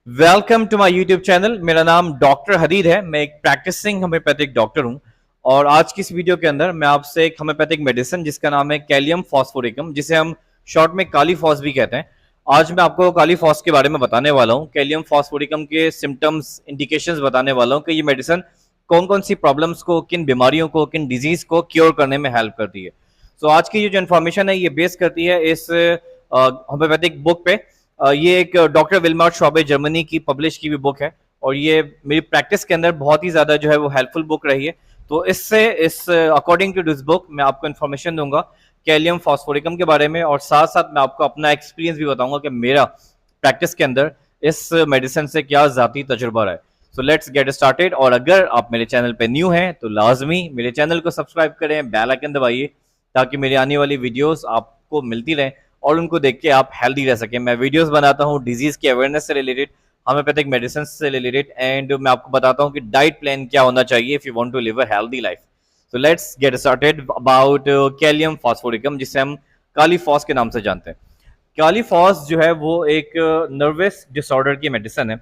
Welcome to my YouTube channel. मेरा नाम doctor हदीद है। मैं एक प्रैक्टिसिंग होम्योपैथिक डॉक्टर हूं और आज की इस वीडियो के अंदर मैं आपसे एक होम्योपैथिक मेडिसिन जिसका नाम है कैलियम फॉस्फोरिकम, जिसे हम शॉर्ट में काली फॉस भी कहते हैं। आज मैं आपको काली फॉस के बारे में बताने वाला हूं, कैलियम फॉस्फोरिकम के सिम्टम्स, इंडिकेशंस बताने वाला हूं कि ये मेडिसिन कौन कौन सी प्रॉब्लम्स को, किन बीमारियों को, किन डिजीज को क्योर करने में हेल्प करती है। सो आज की ये जो इन्फॉर्मेशन है ये बेस करती है इस होम्योपैथिक बुक पे। ये एक डॉक्टर विल्मार शॉबे जर्मनी की पब्लिश की हुई बुक है और ये मेरी प्रैक्टिस के अंदर बहुत ही ज़्यादा जो है वो हेल्पफुल बुक रही है। तो इस अकॉर्डिंग टू दिस बुक मैं आपको इन्फॉर्मेशन दूंगा कैलियम फॉस्फोरिकम के बारे में और साथ साथ मैं आपको अपना एक्सपीरियंस भी बताऊंगा कि मेरा प्रैक्टिस के अंदर इस मेडिसिन से क्या ज़ाती तजुर्बा रहा है। सो लेट्स गेट स्टार्टेड। और अगर आप मेरे चैनल पे न्यू हैं तो लाजमी मेरे चैनल को सब्सक्राइब करें, बेल आइकन दबाइए ताकि मेरी आने वाली वीडियोस आपको मिलती रहें और उनको देख के आप हेल्दी रह सकें। मैं वीडियोस बनाता हूँ डिजीज की अवेयरनेस से रिलेटेड, होम्योपैथिक मेडिसिन से रिलेटेड, एंड मैं आपको बताता हूँ कि डाइट प्लान क्या होना चाहिए if you want to live a healthy life. So let's get started about kalium phosphoricum, जिसे हम काली फॉस के नाम से जानते हैं। काली फॉस जो है वो एक नर्वस डिसऑर्डर की मेडिसिन है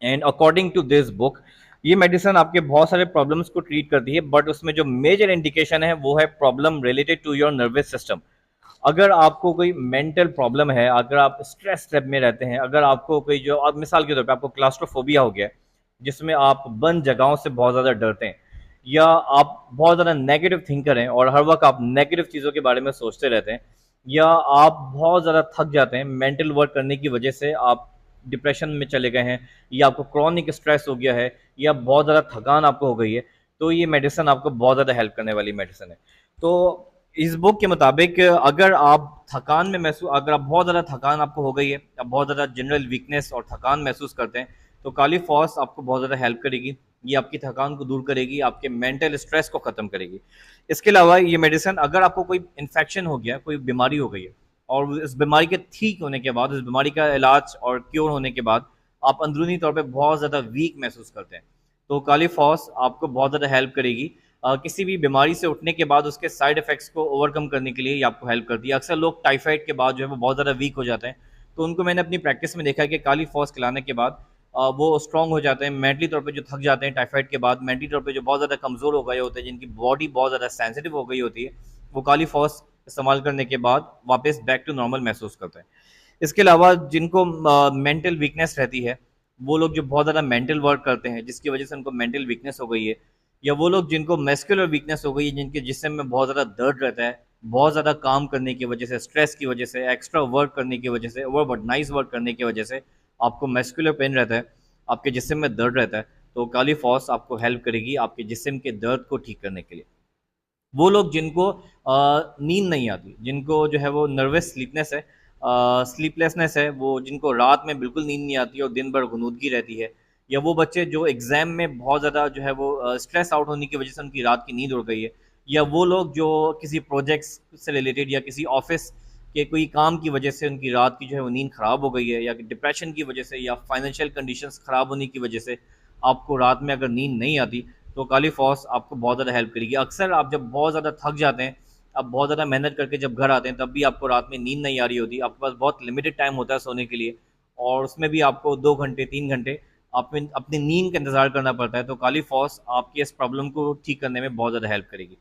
and according to this book ये मेडिसिन आपके बहुत सारे प्रॉब्लम्स को ट्रीट करती है, बट उसमें जो मेजर इंडिकेशन है वो है problem related to your nervous system. अगर आपको कोई मेंटल प्रॉब्लम है, अगर आप स्ट्रेस ट्रैप में रहते हैं, अगर आपको कोई जो, अब मिसाल के तौर पे आपको क्लास्ट्रोफोबिया हो गया है जिसमें आप बंद जगहों से बहुत ज़्यादा डरते हैं, या आप बहुत ज़्यादा नेगेटिव थिंकर हैं और हर वक्त आप नेगेटिव चीज़ों के बारे में सोचते रहते हैं, या आप बहुत ज़्यादा थक जाते हैं मेंटल वर्क करने की वजह से, आप डिप्रेशन में चले गए हैं, या आपको क्रॉनिक स्ट्रेस हो गया है, या बहुत ज़्यादा थकान आपको हो गई है, तो ये मेडिसिन आपको बहुत ज़्यादा हेल्प करने वाली मेडिसिन है। तो इस बुक के मुताबिक अगर आप थकान में महसूस, अगर आप बहुत ज़्यादा थकान आपको हो गई है, आप बहुत ज़्यादा जनरल वीकनेस और थकान महसूस करते हैं, तो काली फॉस आपको बहुत ज़्यादा हेल्प करेगी। ये आपकी थकान को दूर करेगी, आपके मेंटल स्ट्रेस को ख़त्म करेगी। इसके अलावा ये मेडिसिन, अगर आपको कोई इन्फेक्शन हो गया, कोई बीमारी हो गई है और इस बीमारी के ठीक होने के बाद, इस बीमारी का इलाज और क्योर होने के बाद आप अंदरूनी तौर पे बहुत ज़्यादा वीक महसूस करते हैं, तो काली फॉस आपको बहुत ज़्यादा हेल्प करेगी। किसी भी बीमारी से उठने के बाद उसके साइड इफ़ेक्ट्स को ओवरकम करने के लिए ये आपको हेल्प करती है। अक्सर लोग टाइफाइड के बाद जो है वो बहुत ज़्यादा वीक हो जाते हैं, तो उनको मैंने अपनी प्रैक्टिस में देखा है कि काली फॉस खिलाने के बाद वो स्ट्रॉन्ग हो जाते हैं। मेंटली तौर पे जो थक जाते हैं टाइफाइड के बाद, मेंटली तौर पे जो बहुत ज़्यादा कमज़ोर हो गए होते हैं, जिनकी बॉडी बहुत ज़्यादा सेंसिटिव हो गई होती है, वो काली फॉस इस्तेमाल करने के बाद वापस बैक टू नॉर्मल महसूस करते हैं। इसके अलावा जिनको मेंटल वीकनेस रहती है, वो लोग जो बहुत ज़्यादा मेंटल वर्क करते हैं जिसकी वजह से उनको मेंटल वीकनेस हो गई है, या वो लोग जिनको मस्कुलर वीकनेस हो गई है, जिनके जिस्म में बहुत ज़्यादा दर्द रहता है, बहुत ज़्यादा काम करने की वजह से, स्ट्रेस की वजह से, एक्स्ट्रा वर्क करने की वजह से, ओवरबर्डनाइज वर्क करने की वजह से आपको मस्कुलर पेन रहता है, आपके जिस्म में दर्द रहता है, तो काली फॉस आपको हेल्प करेगी आपके जिस्म के दर्द को ठीक करने के लिए। वो लोग जिनको नींद नहीं आती, जिनको जो है वो नर्वस स्लीपनेस है, स्लीपलेसनेस है, वो जिनको रात में बिल्कुल नींद नहीं आती और दिन भर गुनूदगी रहती है, या वो बच्चे जो एग्ज़ाम में बहुत ज़्यादा जो है वो स्ट्रेस आउट होने की वजह से उनकी रात की नींद उड़ गई है, या वो लोग जो किसी प्रोजेक्ट्स से रिलेटेड या किसी ऑफिस के कोई काम की वजह से उनकी रात की जो है वो नींद ख़राब हो गई है, या डिप्रेशन की वजह से, या फाइनेंशियल कंडीशंस ख़राब होने की वजह से आपको रात में अगर नींद नहीं आती, तो काली फॉस आपको बहुत ज़्यादा हेल्प करेगी। अक्सर आप जब बहुत ज़्यादा थक जाते हैं, आप बहुत ज़्यादा मेहनत करके जब घर आते हैं, तब भी आपको रात में नींद नहीं आ रही होती, आपके पास बहुत लिमिटेड टाइम होता है सोने के लिए, और उसमें भी आपको 2 घंटे 3 घंटे अपनी अपनी नींद का इंतज़ार करना पड़ता है, तो काली फॉस आपकी इस प्रॉब्लम को ठीक करने में बहुत ज़्यादा हेल्प करेगी।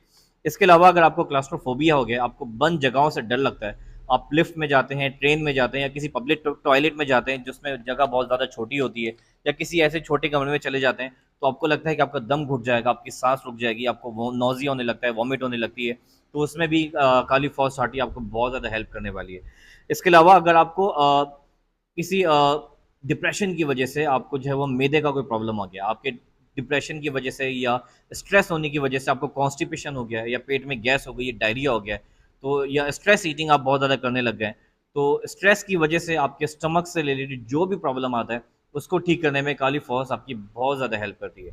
इसके अलावा अगर आपको क्लास्ट्रोफोबिया हो गया, आपको बंद जगहों से डर लगता है, आप लिफ्ट में जाते हैं, ट्रेन में जाते हैं, या किसी पब्लिक टॉयलेट में जाते हैं जिसमें जगह बहुत ज़्यादा छोटी होती है, या किसी ऐसे छोटे कमरे में चले जाते हैं, तो आपको लगता है कि आपका दम घुट जाएगा, आपकी सांस रुक जाएगी, आपको वो नौजिया होने लगता है, वॉमिट होने लगती है, तो उसमें भी काली फॉस छाटी आपको बहुत ज़्यादा हेल्प करने वाली है। इसके अलावा अगर आपको किसी डिप्रेशन की वजह से, आपको जो है वो मैदे का कोई प्रॉब्लम हो गया, आपके डिप्रेशन की वजह से या स्ट्रेस होने की वजह से आपको कॉन्स्टिपेशन हो गया है, या पेट में गैस हो गई है, डायरिया हो गया है, तो या स्ट्रेस ईटिंग आप बहुत ज़्यादा करने लग गए हैं, तो स्ट्रेस की वजह से आपके स्टमक से रिलेटेड जो भी प्रॉब्लम आता है उसको ठीक करने में काली फॉस आपकी बहुत ज़्यादा हेल्प करती है।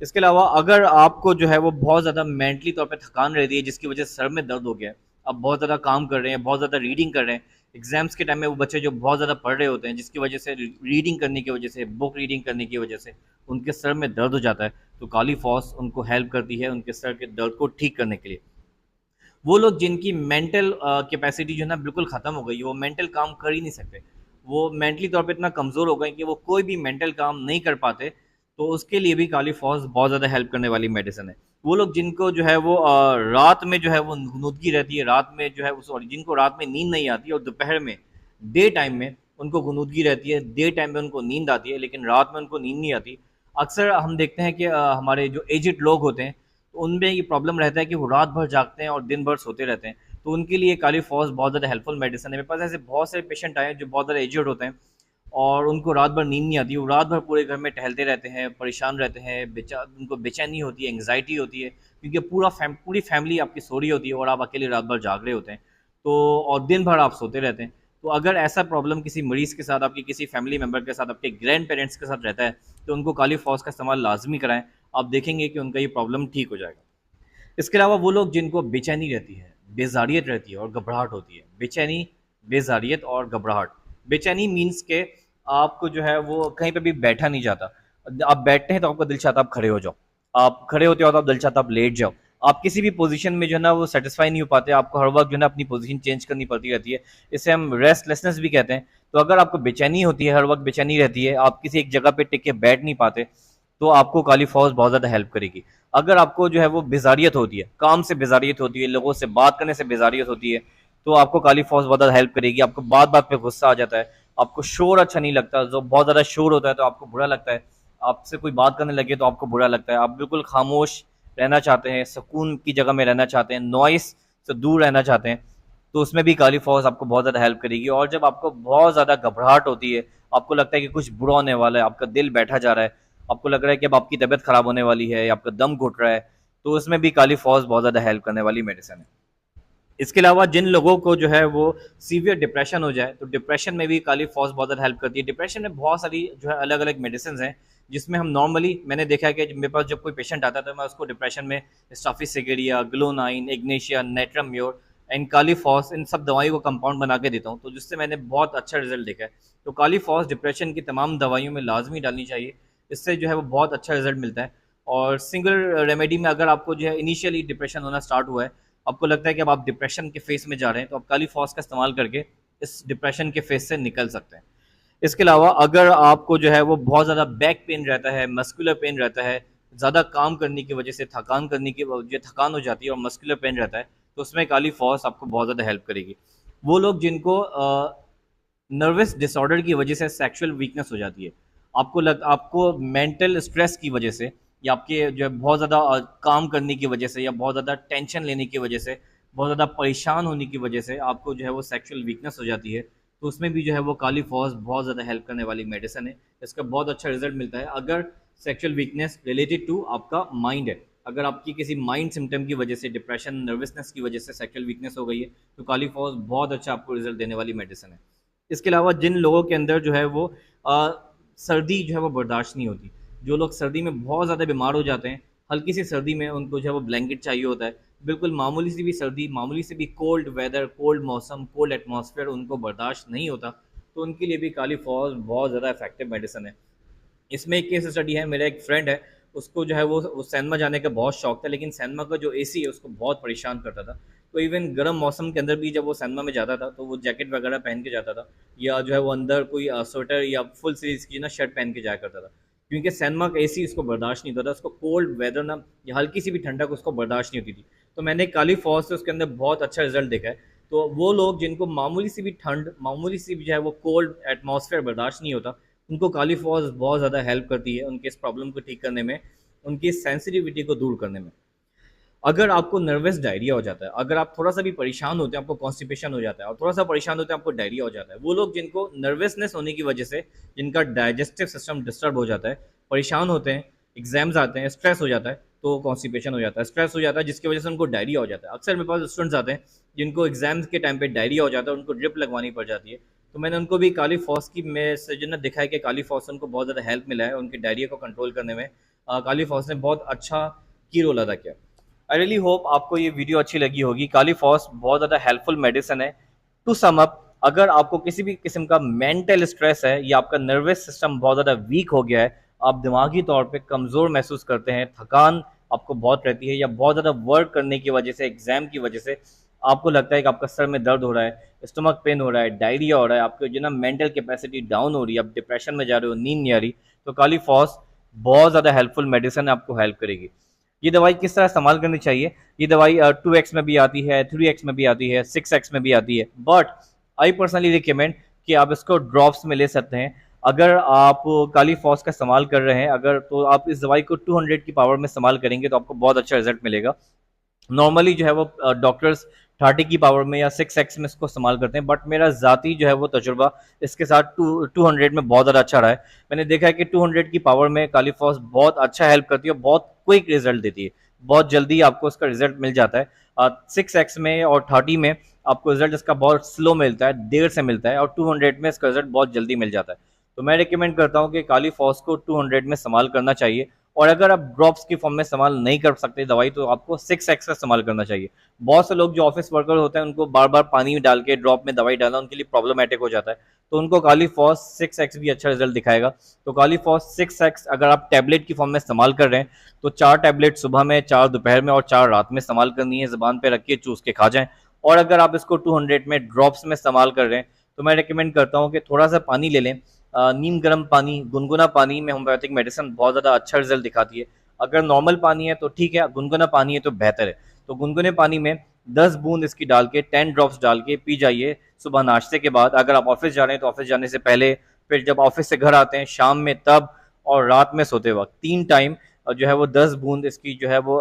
इसके अलावा अगर आपको जो है वो बहुत ज़्यादा मेंटली तौर पे थकान रहती है जिसकी वजह से सर में दर्द हो गया है, आप बहुत ज़्यादा काम कर रहे हैं, बहुत ज़्यादा रीडिंग कर रहे हैं, एग्जाम्स के टाइम में वो बच्चे जो बहुत ज़्यादा पढ़ रहे होते हैं जिसकी वजह से रीडिंग करने की वजह से, बुक रीडिंग करने की वजह से उनके सर में दर्द हो जाता है, तो काली फॉस उनको हेल्प करती है उनके सर के दर्द को ठीक करने के लिए। वो लोग जिनकी मेंटल कैपेसिटी जो है ना बिल्कुल ख़त्म हो गई है, वो मेंटल काम कर ही नहीं सकते, वो मेंटली तौर पे इतना कमज़ोर हो गए कि वो कोई भी मेंटल काम नहीं कर पाते, तो उसके लिए भी काली फॉस बहुत ज़्यादा हेल्प करने वाली मेडिसिन है। वो लोग जिनको जो है वो रात में जो है वो गुनूदगी रहती है, रात में जो है सॉरी जिनको रात में नींद नहीं आती और दोपहर में डे टाइम में उनको गुनूदगी रहती है, डे टाइम में उनको नींद आती है लेकिन रात में उनको नींद नहीं आती। अक्सर हम देखते हैं कि हमारे जो एजिड लोग होते हैं, तो उनमें ये प्रॉब्लम रहता है कि वो रात भर जागते हैं और दिन भर सोते रहते हैं। तो उनके लिए काली फॉस बहुत ज़्यादा हेल्पफुल मेडिसिन है। मेरे पास ऐसे बहुत सारे पेशेंट आए हैं जो बहुत ज़्यादा एजिड होते हैं और उनको रात भर नींद नहीं आती, वो रात भर पूरे घर में टहलते रहते हैं, परेशान रहते हैं, उनको बेचैनी होती है, एंग्जाइटी होती है, क्योंकि पूरी फैमिली आपकी सो रही होती है और आप अकेले रात भर जाग रहे होते हैं। तो और दिन भर आप सोते रहते हैं। तो अगर ऐसा प्रॉब्लम किसी मरीज़ के साथ, आपकी किसी फैमिली मेम्बर के साथ, आपके ग्रैंड पेरेंट्स के साथ रहता है, तो उनको काली फॉस का इस्तेमाल लाज़मी कराएँ। आप देखेंगे कि उनका ये प्रॉब्लम ठीक हो जाएगा। इसके अलावा वो लोग जिनको बेचैनी रहती है, बेज़ारियत रहती है और घबराहट होती है। बेचैनी, बेज़ारियत और घबराहट। बेचैनी मीन्स के आपको जो है वो कहीं पे भी बैठा नहीं जाता। आप बैठते हैं तो आपका दिल चाहता है आप खड़े हो जाओ। आप खड़े होते हो तो आप दिल चाहता है आप लेट जाओ। आप किसी भी पोज़ीशन में जो है ना वो सैटिस्फाई नहीं हो पाते, आपको हर वक़्त जो है ना अपनी पोज़ीशन चेंज करनी पड़ती रहती है। इसे हम रेस्टलेसनेस भी कहते हैं। तो अगर आपको बेचैनी होती है, हर वक़्त बेचैनी रहती है, आप किसी एक जगह पे टिक के बैठ नहीं पाते, तो आपको काली फॉस बहुत ज़्यादा हेल्प करेगी। अगर आपको जो है वो बेज़ारियत होती है, काम से बेज़ारियत होती है, लोगों से बात करने से बेज़ारियत होती है, तो आपको काली फॉस बहुत ज़्यादा हेल्प करेगी। आपको बात-बात पे गुस्सा आ जाता है, आपको शोर अच्छा नहीं लगता, जो बहुत ज़्यादा शोर होता है तो आपको बुरा लगता है, आपसे कोई बात करने लगे तो आपको बुरा लगता है, आप बिल्कुल खामोश रहना चाहते हैं, सुकून की जगह में रहना चाहते हैं, नॉइज़ से दूर रहना चाहते हैं, तो उसमें भी काली फॉस आपको बहुत ज़्यादा हेल्प करेगी। और जब आपको बहुत ज़्यादा घबराहट होती है, आपको लगता है कि कुछ बुरा होने वाला है, आपका दिल बैठा जा रहा है, आपको लग रहा है कि अब आपकी तबीयत खराब होने वाली है या आपका दम घुट रहा है, तो उसमें भी काली फॉस बहुत ज़्यादा हेल्प करने वाली मेडिसिन है। इसके अलावा जिन लोगों को जो है वो सीवियर डिप्रेशन हो जाए, तो डिप्रेशन में भी काली फॉस बहुत ज़्यादा हेल्प करती है। डिप्रेशन में बहुत सारी जो है अलग-अलग मेडिसिन्स हैं, जिसमें हम नॉर्मली मैंने देखा है कि मेरे पास जब कोई पेशेंट आता है तो मैं उसको डिप्रेशन में staphysagria, glonoine, ignatia, natrum mur and kali phos इन सब दवाइयों को कंपाउंड बना के देता हूँ, तो जिससे मैंने बहुत अच्छा रिजल्ट देखा है। तो काली फॉस डिप्रेशन की तमाम दवाइयों में लाज़मी डालनी चाहिए, इससे जो है वो बहुत अच्छा रिजल्ट मिलता है। और सिंगल रेमेडी में अगर आपको जो है इनिशियली डिप्रेशन होना स्टार्ट हुआ है, आपको लगता है कि अब आप डिप्रेशन के फेस में जा रहे हैं, तो आप काली फॉस का इस्तेमाल करके इस डिप्रेशन के फेस से निकल सकते हैं। इसके अलावा अगर आपको जो है वो बहुत ज़्यादा बैक पेन रहता है, मस्कुलर पेन रहता है, ज़्यादा काम करने की वजह से थकान हो जाती है और मस्कुलर पेन रहता है, तो उसमें काली फॉस आपको बहुत ज़्यादा हेल्प करेगी। वो लोग जिनको नर्वस डिसऑर्डर की वजह से सेक्सुअल वीकनेस हो जाती है, आपको मेंटल स्ट्रेस की वजह से या आपके जो है बहुत ज़्यादा काम करने की वजह से या बहुत ज़्यादा टेंशन लेने की वजह से, बहुत ज़्यादा परेशान होने की वजह से आपको जो है वो सेक्सुअल वीकनेस हो जाती है, तो उसमें भी जो है वो काली फॉस बहुत ज़्यादा हेल्प करने वाली मेडिसिन है। इसका बहुत अच्छा रिजल्ट मिलता है अगर सेक्सुअल वीकनेस रिलेटेड टू आपका माइंड है। अगर आपकी किसी माइंड सिम्टम की वजह से, डिप्रेशन, नर्वसनेस की वजह से सेक्सुअल वीकनेस हो गई है, तो काली फॉस बहुत अच्छा आपको रिजल्ट देने वाली मेडिसिन है। इसके अलावा जिन लोगों के अंदर जो है वो अ, सर्दी जो है वो बर्दाश्त नहीं होती, जो लोग सर्दी में बहुत ज़्यादा बीमार हो जाते हैं, हल्की सी सर्दी में उनको जो है वो ब्लैंकेट चाहिए होता है, बिल्कुल मामूली सी भी सर्दी, मामूली से भी कोल्ड वेदर, कोल्ड मौसम, कोल्ड एटमॉस्फेयर उनको बर्दाश्त नहीं होता, तो उनके लिए भी काली फॉस बहुत ज़्यादा इफेक्टिव मेडिसिन है। इसमें एक केस स्टडी है, मेरा एक फ्रेंड है, उसको जो है वो सैनमा जाने का बहुत शौक था, लेकिन सैनमा का जो एसी है उसको बहुत परेशान करता था। तो इवन गर्म मौसम के अंदर भी जब वो सैनमा में जाता था तो वो जैकेट वगैरह पहन के जाता था, या जो है वो अंदर कोई स्वेटर या फुल स्लीव्स की ना शर्ट पहन के जाया करता था, क्योंकि सैनमा का एसी उसको बर्दाश्त नहीं होता था, उसको कोल्ड वेदर ना या हल्की सी भी ठंडक उसको बर्दाश्त नहीं होती थी। तो मैंने काली फॉस से उसके अंदर बहुत अच्छा रिजल्ट देखा है। तो वो लोग जिनको मामूली सी भी ठंड, मामूली सी भी जो है वो कोल्ड एटमॉस्फेयर बर्दाश्त नहीं होता, उनको काली फॉस बहुत ज़्यादा हेल्प करती है उनके इस प्रॉब्लम को ठीक करने में, उनकी सेंसिटिविटी को दूर करने में। अगर आपको नर्वस डायरिया हो जाता है, अगर आप थोड़ा सा भी परेशान होते हैं, आपको कॉन्स्टिपेशन हो जाता है और थोड़ा सा परेशान होते हैं, आपको डायरिया हो जाता है, वो लोग जिनको नर्वसनेस होने की वजह से जिनका डाइजेस्टिव सिस्टम डिस्टर्ब हो जाता है, परेशान होते हैं, एग्जाम्स आते हैं, स्ट्रेस हो जाता है, तो कॉन्स्टिपेशन हो जाता है, स्ट्रेस हो जाता है, जिसकी वजह से उनको डायरिया हो जाता है। अक्सर मेरे पास स्टूडेंट्स आते हैं जिनको एग्जाम्स के टाइम पे डायरिया हो जाता है, उनको ड्रिप लगवानी पड़ जाती है, तो मैंने उनको भी काली फॉस की में से जो ना दिखा है कि काली फॉस से उनको बहुत ज़्यादा हेल्प मिला है उनके डायरिया को कंट्रोल करने में। काली फॉस ने बहुत अच्छा की रोल अदा किया। आई रियली होप आपको ये वीडियो अच्छी लगी होगी। काली फॉस बहुत ज़्यादा हेल्पफुल मेडिसिन है। टू सम अप, अगर आपको किसी भी किस्म का मेंटल स्ट्रेस है या आपका नर्वस सिस्टम बहुत ज़्यादा वीक हो गया है, आप दिमागी तौर पे कमज़ोर महसूस करते हैं, थकान आपको बहुत रहती है या बहुत ज़्यादा वर्क करने की वजह से, एग्ज़ाम की वजह से आपको लगता है कि आपका सर में दर्द हो रहा है, स्टमक पेन हो रहा है, डायरिया हो रहा है, आपकी जो ना मेंटल कैपेसिटी डाउन हो रही है, आप डिप्रेशन में जा रहे हो, नींद नहीं आ रही, तो काली फॉस बहुत ज़्यादा हेल्पफुल मेडिसिन है, आपको हेल्प करेगी। ये दवाई किस तरह इस्तेमाल करनी चाहिए? ये दवाई 2x में भी आती है, 3x में भी आती है, 6x में भी आती है, बट आई पर्सनली रिकमेंड कि आप इसको ड्रॉप्स में ले सकते हैं। अगर आप काली फॉस का इस्तेमाल कर रहे हैं अगर, तो आप इस दवाई को 200 की पावर में इस्तेमाल करेंगे तो आपको बहुत अच्छा रिजल्ट मिलेगा। नॉर्मली जो है वो डॉक्टर्स 30 की पावर में या 6x में इसको इस्तेमाल करते हैं, बट मेरा ज़ाती जो है वो तजुर्बा इसके साथ 200 में बहुत ज़्यादा अच्छा रहा है। मैंने देखा है कि 200 की पावर में काली फॉस बहुत अच्छा हेल्प करती है और बहुत क्विक रिजल्ट देती है, बहुत जल्दी आपको इसका रिजल्ट मिल जाता है। 6x में और 30 में आपको रिजल्ट इसका बहुत स्लो मिलता है, देर से मिलता है, और 200 में इसका रिजल्ट बहुत जल्दी मिल जाता है। तो मैं रिकमेंड करता हूँ कि काली फॉस को 200 में इस्तेमाल करना चाहिए। और अगर आप ड्रॉप्स की फॉर्म में इस्तेमाल नहीं कर सकते दवाई, तो आपको 6x का इस्तेमाल करना चाहिए। बहुत से लोग जो ऑफिस वर्कर होते हैं उनको बार बार पानी में डाल के ड्रॉप में दवाई डालना उनके लिए प्रॉब्लमेटिक हो जाता है, तो उनको काली फॉस 6x भी अच्छा रिजल्ट दिखाएगा। तो काली फॉस 6x अगर आप टैबलेट की फॉर्म में इस्तेमाल कर रहे हैं तो 4 टैबलेट सुबह में, 4 दोपहर में और 4 रात में इस्तेमाल करनी है, ज़बान पे रख के चूस के खा जाएं। और अगर आप इसको 200 में ड्रॉप्स में इस्तेमाल कर रहे हैं तो मैं रिकमेंड करता हूँ कि थोड़ा सा पानी ले लें, नीम गर्म पानी, गुनगुना पानी में होम्योपैथिक मेडिसिन बहुत ज़्यादा अच्छा रिजल्ट दिखाती है। अगर नॉर्मल पानी है तो ठीक है, गुनगुना पानी है तो बेहतर है। तो गुनगुने पानी में 10 बूंद इसकी डाल के, 10 ड्रॉप्स डाल के पी जाइए सुबह नाश्ते के बाद। अगर आप ऑफिस जा रहे हैं तो ऑफिस जाने से पहले, फिर जब ऑफिस से घर आते हैं शाम में तब, और रात में सोते वक्त, 3 टाइम जो है वो 10 बूंद इसकी जो है वो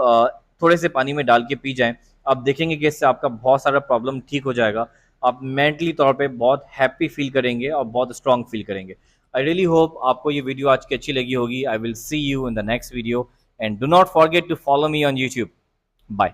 थोड़े से पानी में डाल के पी जाएं। आप देखेंगे कि इससे आपका बहुत सारा प्रॉब्लम ठीक हो जाएगा। आप मेंटली तौर पे बहुत हैप्पी फील करेंगे और बहुत स्ट्रांग फील करेंगे। आई रियली होप आपको ये वीडियो आज की अच्छी लगी होगी। I will see you in the next video, and do not forget to follow me on YouTube. Bye.